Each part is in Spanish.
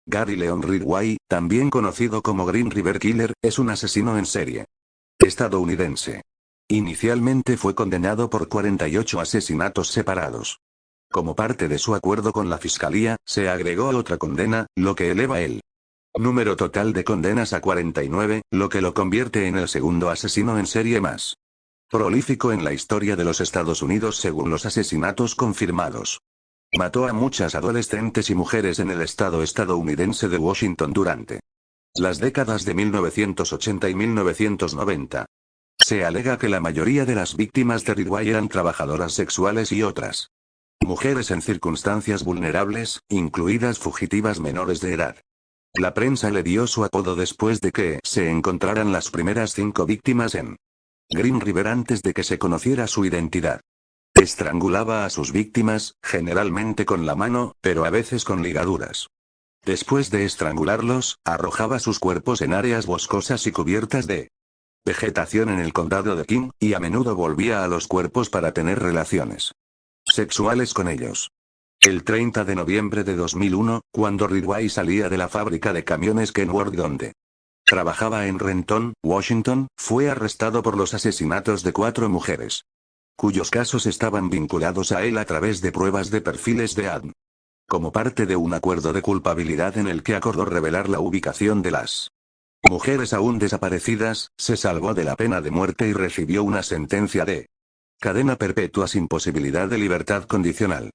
Gary Leon Ridgway, también conocido como Green River Killer, es un asesino en serie estadounidense. Inicialmente fue condenado por 48 asesinatos separados. Como parte de su acuerdo con la fiscalía, se agregó otra condena, lo que eleva el número total de condenas a 49, lo que lo convierte en el segundo asesino en serie más prolífico en la historia de los Estados Unidos según los asesinatos confirmados. Mató a muchas adolescentes y mujeres en el estado estadounidense de Washington durante las décadas de 1980 y 1990. Se alega que la mayoría de las víctimas de Ridgway eran trabajadoras sexuales y otras mujeres en circunstancias vulnerables, incluidas fugitivas menores de edad. La prensa le dio su apodo después de que se encontraran las primeras 5 víctimas en Green River antes de que se conociera su identidad. Estrangulaba a sus víctimas, generalmente con la mano, pero a veces con ligaduras. Después de estrangularlos, arrojaba sus cuerpos en áreas boscosas y cubiertas de vegetación en el condado de King, y a menudo volvía a los cuerpos para tener relaciones sexuales con ellos. El 30 de noviembre de 2001, cuando Ridgway salía de la fábrica de camiones Kenworth donde trabajaba en Renton, Washington, fue arrestado por los asesinatos de 4 mujeres, cuyos casos estaban vinculados a él a través de pruebas de perfiles de ADN. Como parte de un acuerdo de culpabilidad en el que acordó revelar la ubicación de las mujeres aún desaparecidas, se salvó de la pena de muerte y recibió una sentencia de cadena perpetua sin posibilidad de libertad condicional.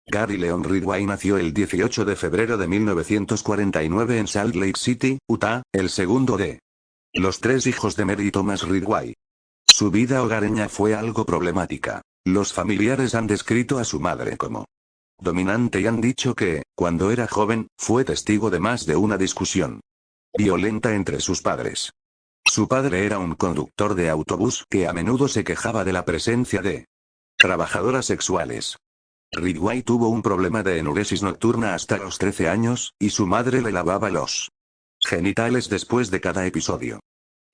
Gary Leon Ridgway nació el 18 de febrero de 1949 en Salt Lake City, Utah, el segundo de los 3 hijos de Mary Thomas Ridgway. Su vida hogareña fue algo problemática. Los familiares han descrito a su madre como dominante y han dicho que, cuando era joven, fue testigo de más de una discusión violenta entre sus padres. Su padre era un conductor de autobús que a menudo se quejaba de la presencia de trabajadoras sexuales. Ridgway tuvo un problema de enuresis nocturna hasta los 13 años, y su madre le lavaba los genitales después de cada episodio.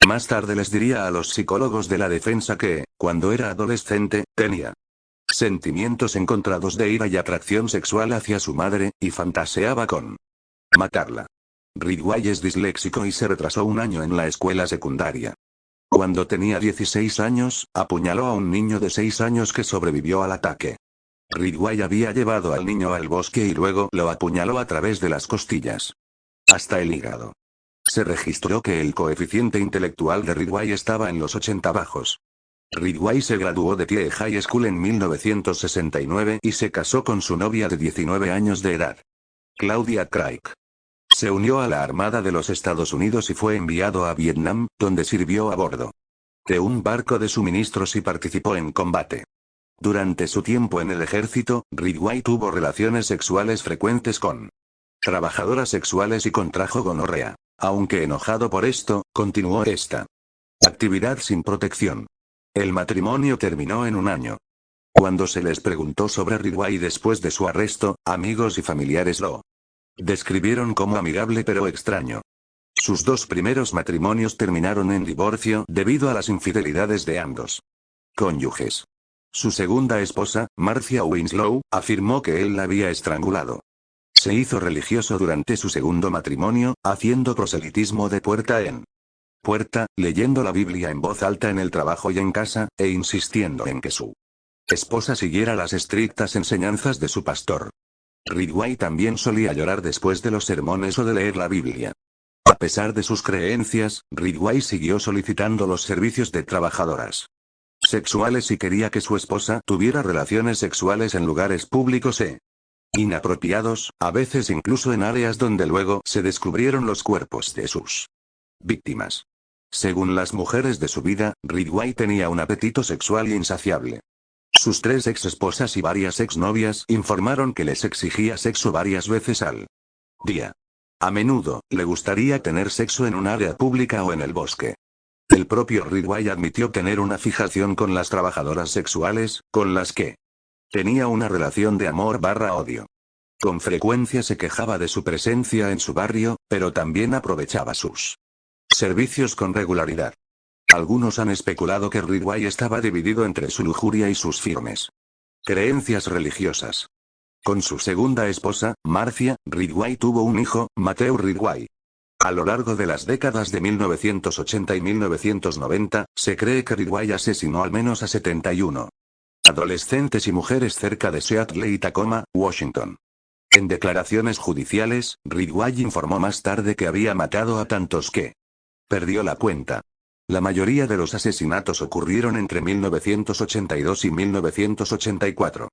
Más tarde les diría a los psicólogos de la defensa que, cuando era adolescente, tenía sentimientos encontrados de ira y atracción sexual hacia su madre, y fantaseaba con matarla. Ridgway es disléxico y se retrasó un año en la escuela secundaria. Cuando tenía 16 años, apuñaló a un niño de 6 años que sobrevivió al ataque. Ridgway había llevado al niño al bosque y luego lo apuñaló a través de las costillas hasta el hígado. Se registró que el coeficiente intelectual de Ridgway estaba en los 80 bajos. Ridgway se graduó de Tie High School en 1969 y se casó con su novia de 19 años de edad, Claudia Craig. Se unió a la Armada de los Estados Unidos y fue enviado a Vietnam, donde sirvió a bordo de un barco de suministros y participó en combate. Durante su tiempo en el ejército, Ridgway tuvo relaciones sexuales frecuentes con trabajadoras sexuales y contrajo gonorrea. Aunque enojado por esto, continuó esta actividad sin protección. El matrimonio terminó en un año. Cuando se les preguntó sobre Ridgway después de su arresto, amigos y familiares lo describieron como amigable pero extraño. Sus 2 primeros matrimonios terminaron en divorcio debido a las infidelidades de ambos cónyuges. Su segunda esposa, Marcia Winslow, afirmó que él la había estrangulado. Se hizo religioso durante su segundo matrimonio, haciendo proselitismo de puerta en puerta, leyendo la Biblia en voz alta en el trabajo y en casa, e insistiendo en que su esposa siguiera las estrictas enseñanzas de su pastor. Ridgway también solía llorar después de los sermones o de leer la Biblia. A pesar de sus creencias, Ridgway siguió solicitando los servicios de trabajadoras sexuales y quería que su esposa tuviera relaciones sexuales en lugares públicos e inapropiados, a veces incluso en áreas donde luego se descubrieron los cuerpos de sus víctimas. Según las mujeres de su vida, Ridgway tenía un apetito sexual insaciable. Sus 3 ex esposas y varias exnovias informaron que les exigía sexo varias veces al día. A menudo, le gustaría tener sexo en un área pública o en el bosque. El propio Ridgway admitió tener una fijación con las trabajadoras sexuales, con las que tenía una relación de amor/odio. Con frecuencia se quejaba de su presencia en su barrio, pero también aprovechaba sus servicios con regularidad. Algunos han especulado que Ridgway estaba dividido entre su lujuria y sus firmes creencias religiosas. Con su segunda esposa, Marcia, Ridgway tuvo un hijo, Matthew Ridgway. A lo largo de las décadas de 1980 y 1990, se cree que Ridgway asesinó al menos a 71 adolescentes y mujeres cerca de Seattle y Tacoma, Washington. En declaraciones judiciales, Ridgway informó más tarde que había matado a tantos que perdió la cuenta. La mayoría de los asesinatos ocurrieron entre 1982 y 1984.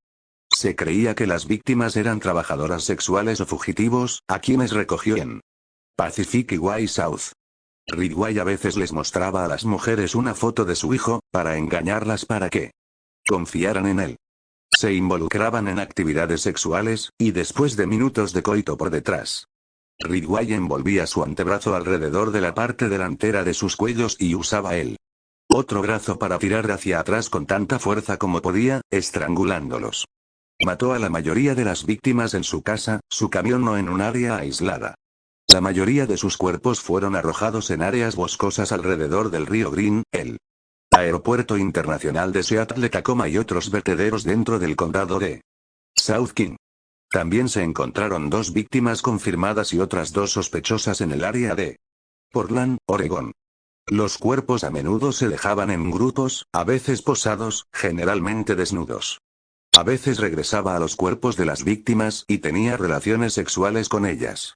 Se creía que las víctimas eran trabajadoras sexuales o fugitivos, a quienes recogió en Pacific y Way South. Ridgway a veces les mostraba a las mujeres una foto de su hijo, para engañarlas para que confiaran en él. Se involucraban en actividades sexuales, y después de minutos de coito por detrás, Ridgway envolvía su antebrazo alrededor de la parte delantera de sus cuellos y usaba el otro brazo para tirar hacia atrás con tanta fuerza como podía, estrangulándolos. Mató a la mayoría de las víctimas en su casa, su camión o en un área aislada. La mayoría de sus cuerpos fueron arrojados en áreas boscosas alrededor del río Green, el Aeropuerto Internacional de Seattle Tacoma y otros vertederos dentro del condado de South King. También se encontraron 2 víctimas confirmadas y otras 2 sospechosas en el área de Portland, Oregón. Los cuerpos a menudo se dejaban en grupos, a veces posados, generalmente desnudos. A veces regresaba a los cuerpos de las víctimas y tenía relaciones sexuales con ellas.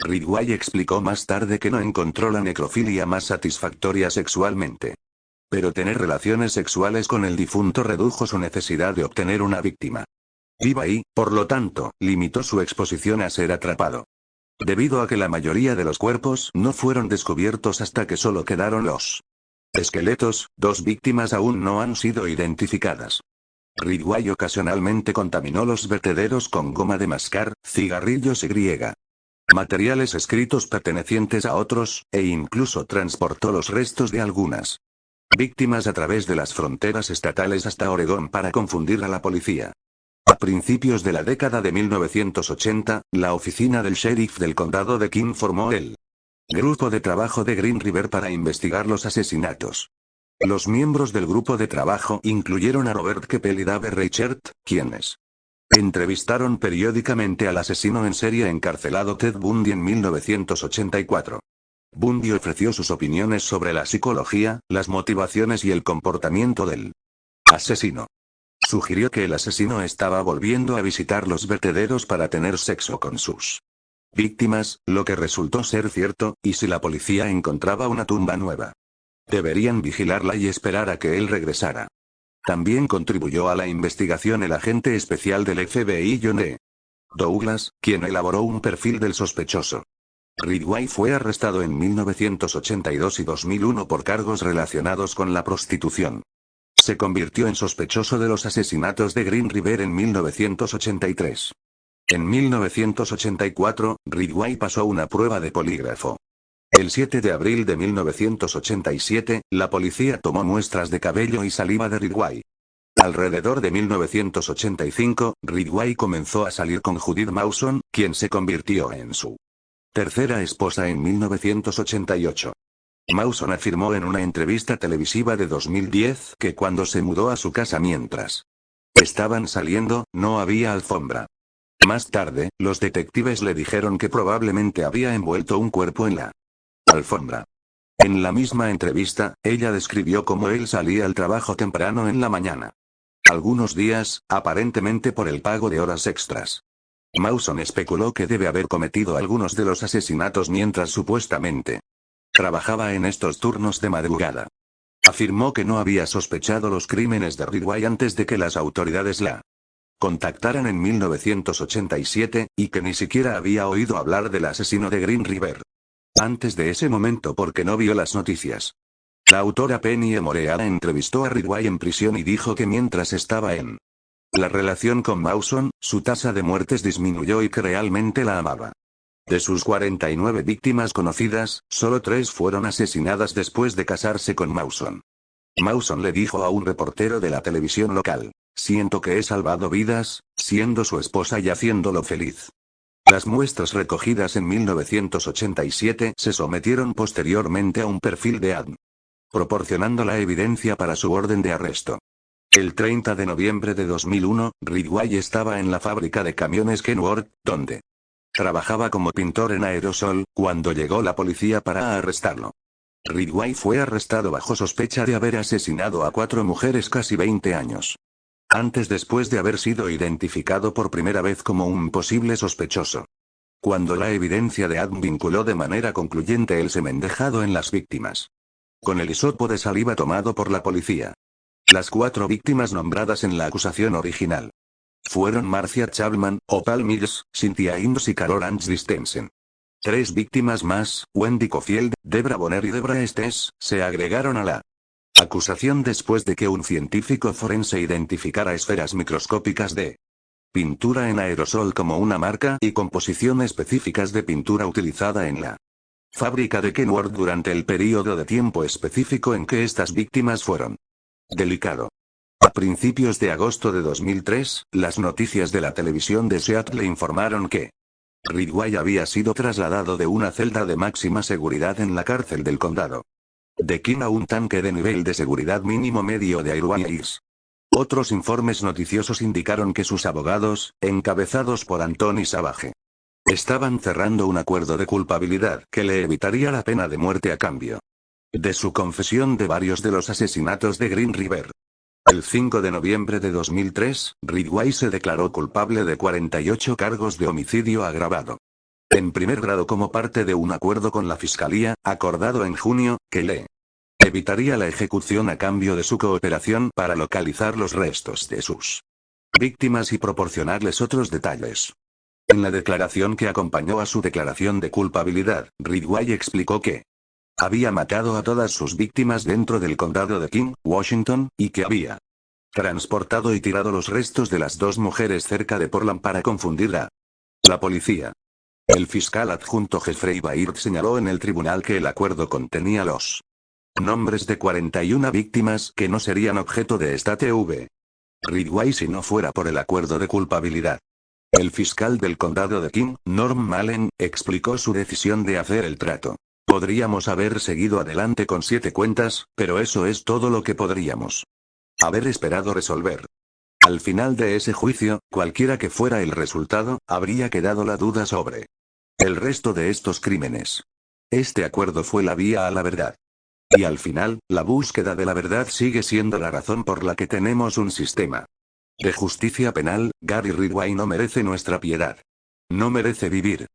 Ridgway explicó más tarde que no encontró la necrofilia más satisfactoria sexualmente. Pero tener relaciones sexuales con el difunto redujo su necesidad de obtener una víctima viva y, por lo tanto, limitó su exposición a ser atrapado. Debido a que la mayoría de los cuerpos no fueron descubiertos hasta que solo quedaron los esqueletos, 2 víctimas aún no han sido identificadas. Ridgway ocasionalmente contaminó los vertederos con goma de mascar, cigarrillos y materiales escritos pertenecientes a otros, e incluso transportó los restos de algunas víctimas a través de las fronteras estatales hasta Oregón para confundir a la policía. A principios de la década de 1980, la oficina del sheriff del condado de King formó el Grupo de Trabajo de Green River para investigar los asesinatos. Los miembros del grupo de trabajo incluyeron a Robert Keppel y Dave Reichert, quienes entrevistaron periódicamente al asesino en serie encarcelado Ted Bundy en 1984. Bundy ofreció sus opiniones sobre la psicología, las motivaciones y el comportamiento del asesino. Sugirió que el asesino estaba volviendo a visitar los vertederos para tener sexo con sus víctimas, lo que resultó ser cierto, y si la policía encontraba una tumba nueva, deberían vigilarla y esperar a que él regresara. También contribuyó a la investigación el agente especial del FBI John E. Douglas, quien elaboró un perfil del sospechoso. Ridgway fue arrestado en 1982 y 2001 por cargos relacionados con la prostitución. Se convirtió en sospechoso de los asesinatos de Green River en 1983. En 1984, Ridgway pasó una prueba de polígrafo. El 7 de abril de 1987, la policía tomó muestras de cabello y saliva de Ridgway. Alrededor de 1985, Ridgway comenzó a salir con Judith Mawson, quien se convirtió en su tercera esposa en 1988. Mawson afirmó en una entrevista televisiva de 2010 que cuando se mudó a su casa mientras estaban saliendo, no había alfombra. Más tarde, los detectives le dijeron que probablemente había envuelto un cuerpo en la alfombra. En la misma entrevista, ella describió cómo él salía al trabajo temprano en la mañana. Algunos días, aparentemente por el pago de horas extras. Mawson especuló que debe haber cometido algunos de los asesinatos mientras supuestamente trabajaba en estos turnos de madrugada. Afirmó que no había sospechado los crímenes de Ridgway antes de que las autoridades la contactaran en 1987, y que ni siquiera había oído hablar del asesino de Green River antes de ese momento porque no vio las noticias. La autora Penny E. Moreada entrevistó a Ridgway en prisión y dijo que mientras estaba en la relación con Mawson, su tasa de muertes disminuyó y que realmente la amaba. De sus 49 víctimas conocidas, solo 3 fueron asesinadas después de casarse con Mawson. Mawson le dijo a un reportero de la televisión local: "Siento que he salvado vidas, siendo su esposa y haciéndolo feliz". Las muestras recogidas en 1987 se sometieron posteriormente a un perfil de ADN, proporcionando la evidencia para su orden de arresto. El 30 de noviembre de 2001, Ridgway estaba en la fábrica de camiones Kenworth, donde trabajaba como pintor en aerosol, cuando llegó la policía para arrestarlo. Ridgway fue arrestado bajo sospecha de haber asesinado a 4 mujeres casi 20 años antes, después de haber sido identificado por primera vez como un posible sospechoso. Cuando la evidencia de ADN vinculó de manera concluyente el semen dejado en las víctimas con el hisopo de saliva tomado por la policía. Las 4 víctimas nombradas en la acusación original fueron Marcia Chapman, Opal Mills, Cynthia Innes y Carol Ann Christensen. 3 víctimas más, Wendy Cofield, Debra Bonner y Debra Estes, se agregaron a la acusación después de que un científico forense identificara esferas microscópicas de pintura en aerosol como una marca y composición específicas de pintura utilizada en la fábrica de Kenworth durante el período de tiempo específico en que estas víctimas fueron. Delicado. A principios de agosto de 2003, las noticias de la televisión de Seattle informaron que Ridgway había sido trasladado de una celda de máxima seguridad en la cárcel del condado de King a un tanque de nivel de seguridad mínimo medio de Airways. Otros informes noticiosos indicaron que sus abogados, encabezados por Anthony Savage, estaban cerrando un acuerdo de culpabilidad que le evitaría la pena de muerte a cambio de su confesión de varios de los asesinatos de Green River. El 5 de noviembre de 2003, Ridgway se declaró culpable de 48 cargos de homicidio agravado en primer grado como parte de un acuerdo con la fiscalía, acordado en junio, que le evitaría la ejecución a cambio de su cooperación para localizar los restos de sus víctimas y proporcionarles otros detalles. En la declaración que acompañó a su declaración de culpabilidad, Ridgway explicó que había matado a todas sus víctimas dentro del condado de King, Washington, y que había transportado y tirado los restos de las 2 mujeres cerca de Portland para confundir a la policía. El fiscal adjunto Jeffrey Baird señaló en el tribunal que el acuerdo contenía los nombres de 41 víctimas que no serían objeto de esta TV. Ridgway si no fuera por el acuerdo de culpabilidad. El fiscal del condado de King, Norm Malen, explicó su decisión de hacer el trato. Podríamos haber seguido adelante con 7 cuentas, pero eso es todo lo que podríamos haber esperado resolver. Al final de ese juicio, cualquiera que fuera el resultado, habría quedado la duda sobre el resto de estos crímenes. Este acuerdo fue la vía a la verdad. Y al final, la búsqueda de la verdad sigue siendo la razón por la que tenemos un sistema de justicia penal. Gary Ridgway no merece nuestra piedad. No merece vivir.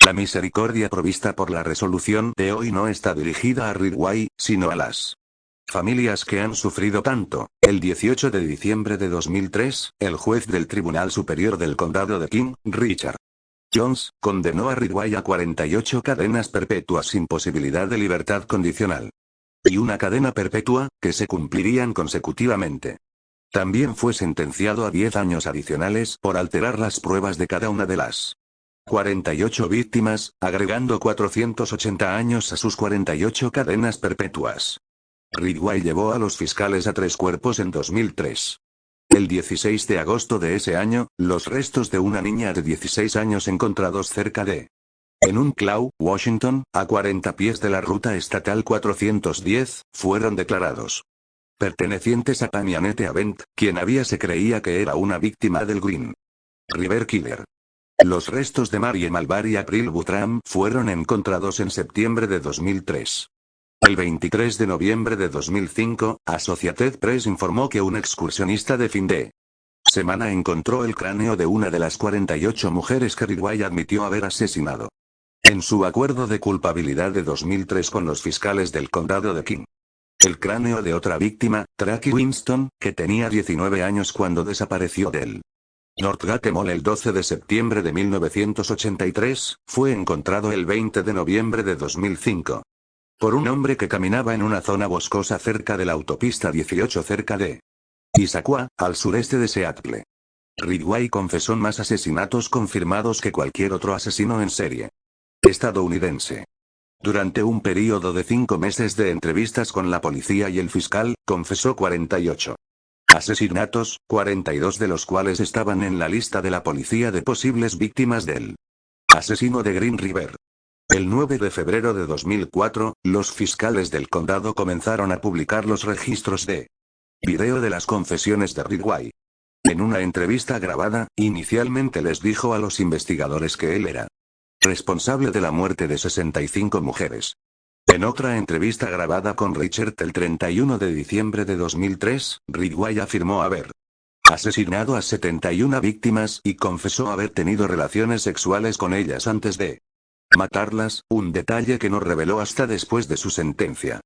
La misericordia provista por la resolución de hoy no está dirigida a Ridgway, sino a las familias que han sufrido tanto. El 18 de diciembre de 2003, el juez del Tribunal Superior del Condado de King, Richard Jones, condenó a Ridgway a 48 cadenas perpetuas sin posibilidad de libertad condicional. Y una cadena perpetua, que se cumplirían consecutivamente. También fue sentenciado a 10 años adicionales por alterar las pruebas de cada una de las 48 víctimas, agregando 480 años a sus 48 cadenas perpetuas. Ridgway llevó a los fiscales a 3 cuerpos en 2003. El 16 de agosto de ese año, los restos de una niña de 16 años encontrados cerca de en Unclaw, Washington, a 40 pies de la ruta estatal 410, fueron declarados pertenecientes a Tammy Annette Avent, quien se creía que era una víctima del Green River Killer. Los restos de Mary Malvar y April Buttram fueron encontrados en septiembre de 2003. El 23 de noviembre de 2005, Associated Press informó que un excursionista de fin de semana encontró el cráneo de una de las 48 mujeres que Ridgway admitió haber asesinado en su acuerdo de culpabilidad de 2003 con los fiscales del condado de King. El cráneo de otra víctima, Tracy Winston, que tenía 19 años cuando desapareció del Northgate Mall el 12 de septiembre de 1983, fue encontrado el 20 de noviembre de 2005 por un hombre que caminaba en una zona boscosa cerca de la autopista 18 cerca de Issaquah, al sureste de Seattle. Ridgway confesó más asesinatos confirmados que cualquier otro asesino en serie estadounidense. Durante un período de 5 meses de entrevistas con la policía y el fiscal, confesó 48 asesinatos, 42 de los cuales estaban en la lista de la policía de posibles víctimas del asesino de Green River. El 9 de febrero de 2004, los fiscales del condado comenzaron a publicar los registros de Video de las confesiones de Ridgway. En una entrevista grabada, inicialmente les dijo a los investigadores que él era responsable de la muerte de 65 mujeres. En otra entrevista grabada con Richard el 31 de diciembre de 2003, Ridgway afirmó haber asesinado a 71 víctimas y confesó haber tenido relaciones sexuales con ellas antes de matarlas, un detalle que no reveló hasta después de su sentencia.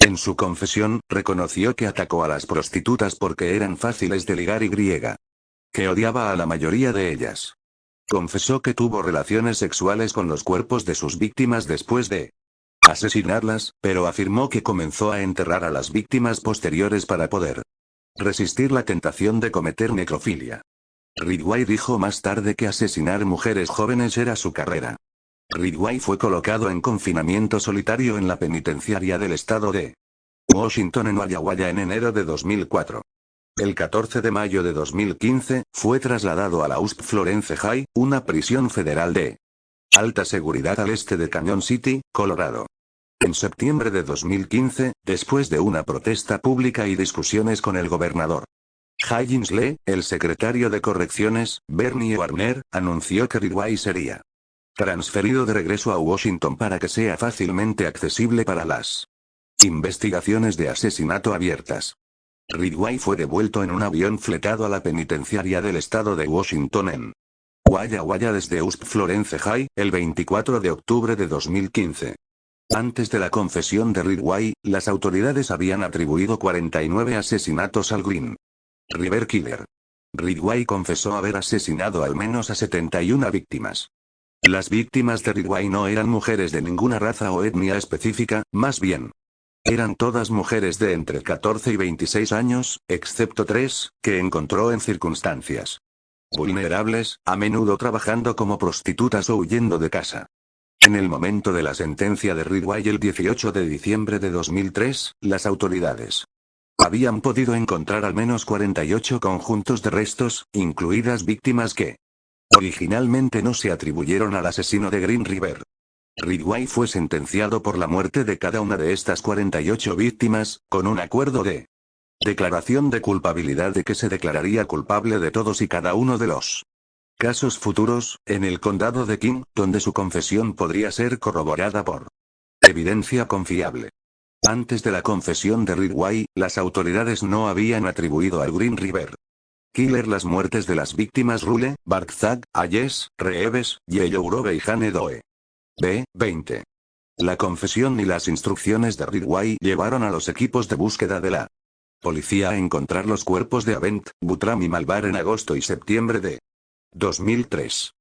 En su confesión, reconoció que atacó a las prostitutas porque eran fáciles de ligar y que odiaba a la mayoría de ellas. Confesó que tuvo relaciones sexuales con los cuerpos de sus víctimas después de asesinarlas, pero afirmó que comenzó a enterrar a las víctimas posteriores para poder resistir la tentación de cometer necrofilia. Ridgway dijo más tarde que asesinar mujeres jóvenes era su carrera. Ridgway fue colocado en confinamiento solitario en la penitenciaria del estado de Washington en Walla Walla en enero de 2004. El 14 de mayo de 2015, fue trasladado a la USP Florence High, una prisión federal de alta seguridad al este de Canyon City, Colorado. En septiembre de 2015, después de una protesta pública y discusiones con el gobernador Higgins Lee, el secretario de Correcciones, Bernie Warner, anunció que Ridgway sería transferido de regreso a Washington para que sea fácilmente accesible para las investigaciones de asesinato abiertas. Ridgway fue devuelto en un avión fletado a la penitenciaria del estado de Washington en Walla Walla desde USP Florence High, el 24 de octubre de 2015. Antes de la confesión de Ridgway, las autoridades habían atribuido 49 asesinatos al Green River Killer. Ridgway confesó haber asesinado al menos a 71 víctimas. Las víctimas de Ridgway no eran mujeres de ninguna raza o etnia específica, más bien eran todas mujeres de entre 14 y 26 años, excepto 3, que encontró en circunstancias vulnerables, a menudo trabajando como prostitutas o huyendo de casa. En el momento de la sentencia de Ridgway el 18 de diciembre de 2003, las autoridades habían podido encontrar al menos 48 conjuntos de restos, incluidas víctimas que originalmente no se atribuyeron al asesino de Green River. Ridgway fue sentenciado por la muerte de cada una de estas 48 víctimas, con un acuerdo de declaración de culpabilidad de que se declararía culpable de todos y cada uno de los casos futuros, en el condado de King, donde su confesión podría ser corroborada por evidencia confiable. Antes de la confesión de Ridgway, las autoridades no habían atribuido al Green River Killer las muertes de las víctimas Rule, Barkzag, Ayes, Reeves, Yellow Grove y Jane Doe. B-20. La confesión y las instrucciones de Ridgway llevaron a los equipos de búsqueda de la policía a encontrar los cuerpos de Avent, Buttram y Malvar en agosto y septiembre de 2003.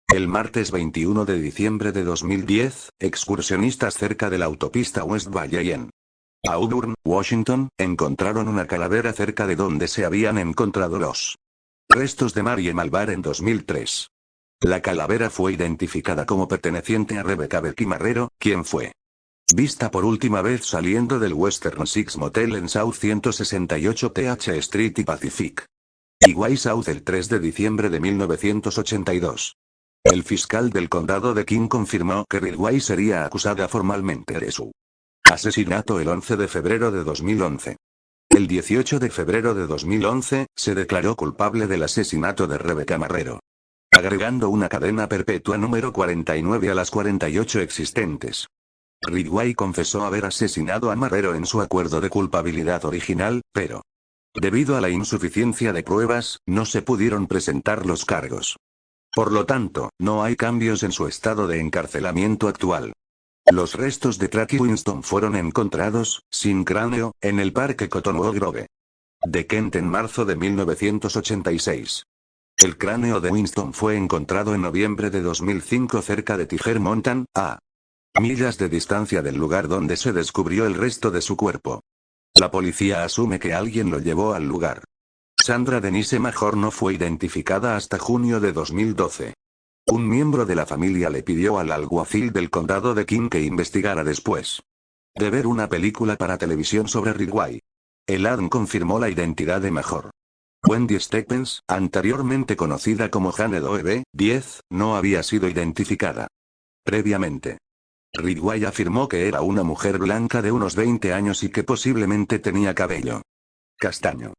El martes 21 de diciembre de 2010, excursionistas cerca de la autopista West Valley en Auburn, Washington, encontraron una calavera cerca de donde se habían encontrado los restos de Marie Malvar en 2003. La calavera fue identificada como perteneciente a Rebecca Becky Marrero, quien fue vista por última vez saliendo del Western Six Motel en South 168 TH Street y Pacific Highway South el 3 de diciembre de 1982. El fiscal del condado de King confirmó que Ridgway sería acusada formalmente de su asesinato el 11 de febrero de 2011. El 18 de febrero de 2011, se declaró culpable del asesinato de Rebecca Marrero, agregando una cadena perpetua número 49 a las 48 existentes. Ridgway confesó haber asesinado a Marrero en su acuerdo de culpabilidad original, pero debido a la insuficiencia de pruebas, no se pudieron presentar los cargos. Por lo tanto, no hay cambios en su estado de encarcelamiento actual. Los restos de Tracy Winston fueron encontrados, sin cráneo, en el parque Cottonwood Grove de Kent en marzo de 1986. El cráneo de Winston fue encontrado en noviembre de 2005 cerca de Tiger Mountain, a millas de distancia del lugar donde se descubrió el resto de su cuerpo. La policía asume que alguien lo llevó al lugar. Sandra Denise Major no fue identificada hasta junio de 2012. Un miembro de la familia le pidió al alguacil del condado de King que investigara después de ver una película para televisión sobre Ridgway. El ADN confirmó la identidad de Major. Wendy Stephens, anteriormente conocida como Jane Doe B-10, no había sido identificada previamente. Ridgway afirmó que era una mujer blanca de unos 20 años y que posiblemente tenía cabello castaño.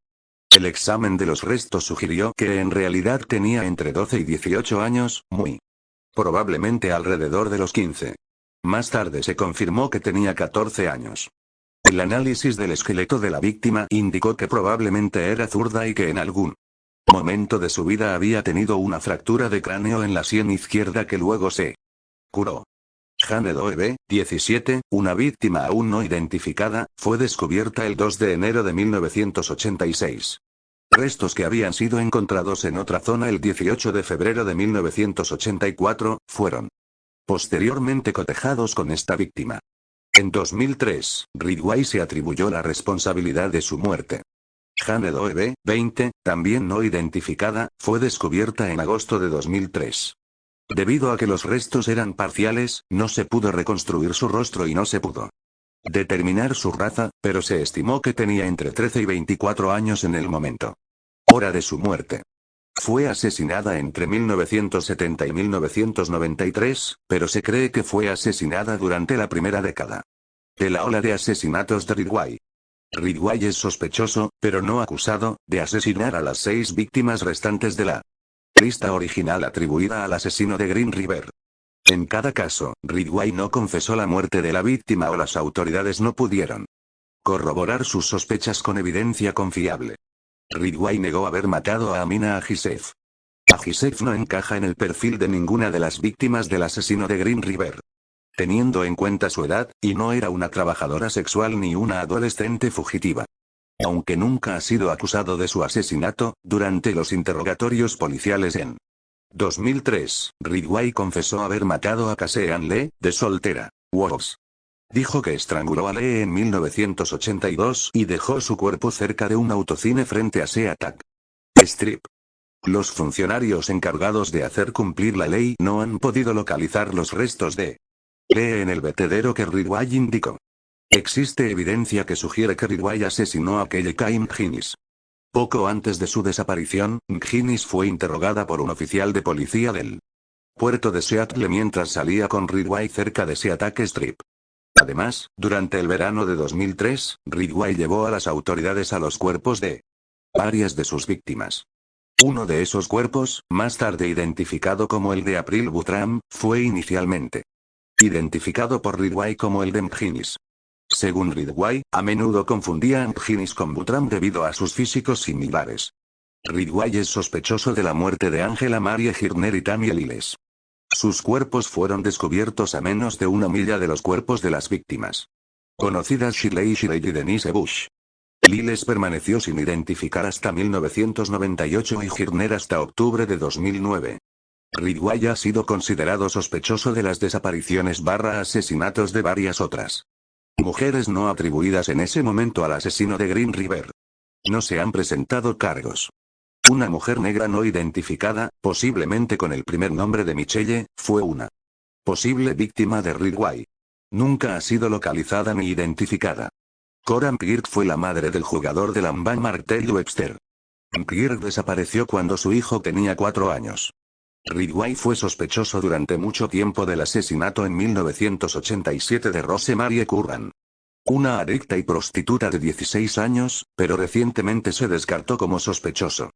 El examen de los restos sugirió que en realidad tenía entre 12 y 18 años, muy probablemente alrededor de los 15. Más tarde se confirmó que tenía 14 años. El análisis del esqueleto de la víctima indicó que probablemente era zurda y que en algún momento de su vida había tenido una fractura de cráneo en la sien izquierda que luego se curó. Jane Doe, 17, una víctima aún no identificada, fue descubierta el 2 de enero de 1986. Restos que habían sido encontrados en otra zona el 18 de febrero de 1984, fueron posteriormente cotejados con esta víctima. En 2003, Ridgway se atribuyó la responsabilidad de su muerte. Jane Doe, 20, también no identificada, fue descubierta en agosto de 2003. Debido a que los restos eran parciales, no se pudo reconstruir su rostro y no se pudo determinar su raza, pero se estimó que tenía entre 13 y 24 años en el momento. Hora de su muerte. Fue asesinada entre 1970 y 1993, pero se cree que fue asesinada durante la primera década de la ola de asesinatos de Ridgway. Ridgway es sospechoso, pero no acusado, de asesinar a las 6 víctimas restantes de la lista original atribuida al asesino de Green River. En cada caso, Ridgway no confesó la muerte de la víctima o las autoridades no pudieron corroborar sus sospechas con evidencia confiable. Ridgway negó haber matado a Amina Agisef. Agisef no encaja en el perfil de ninguna de las víctimas del asesino de Green River. Teniendo en cuenta su edad, y no era una trabajadora sexual ni una adolescente fugitiva. Aunque nunca ha sido acusado de su asesinato, durante los interrogatorios policiales en 2003, Ridgway confesó haber matado a Casey Ann Lee, de soltera, Wolves. Dijo que estranguló a Lee en 1982 y dejó su cuerpo cerca de un autocine frente a Seatac Strip. Los funcionarios encargados de hacer cumplir la ley no han podido localizar los restos de Lee en el vertedero que Ridgway indicó. Existe evidencia que sugiere que Ridgway asesinó a Kelly Kay McGinnis. Poco antes de su desaparición, McGinnis fue interrogada por un oficial de policía del puerto de Seattle mientras salía con Ridgway cerca de Seatac Strip. Además, durante el verano de 2003, Ridgway llevó a las autoridades a los cuerpos de varias de sus víctimas. Uno de esos cuerpos, más tarde identificado como el de April Buttram, fue inicialmente identificado por Ridgway como el de McGinnis. Según Ridgway, a menudo confundía a McGinnis con Buttram debido a sus físicos similares. Ridgway es sospechoso de la muerte de Angela Marie Hirner y Tammy Liles. Sus cuerpos fueron descubiertos a menos de 1 milla de los cuerpos de las víctimas conocidas Shirley y Denise Bush. Liles permaneció sin identificar hasta 1998 y Hirner hasta octubre de 2009. Ridgway ha sido considerado sospechoso de las desapariciones/asesinatos de varias otras mujeres no atribuidas en ese momento al asesino de Green River. No se han presentado cargos. Una mujer negra no identificada, posiblemente con el primer nombre de Michelle, fue una posible víctima de Ridgway. Nunca ha sido localizada ni identificada. Cora McGuirk fue la madre del jugador de Lamban Martell Webster. McGuirk desapareció cuando su hijo tenía 4 años. Ridgway fue sospechoso durante mucho tiempo del asesinato en 1987 de Rose Marie Curran, una adicta y prostituta de 16 años, pero recientemente se descartó como sospechoso.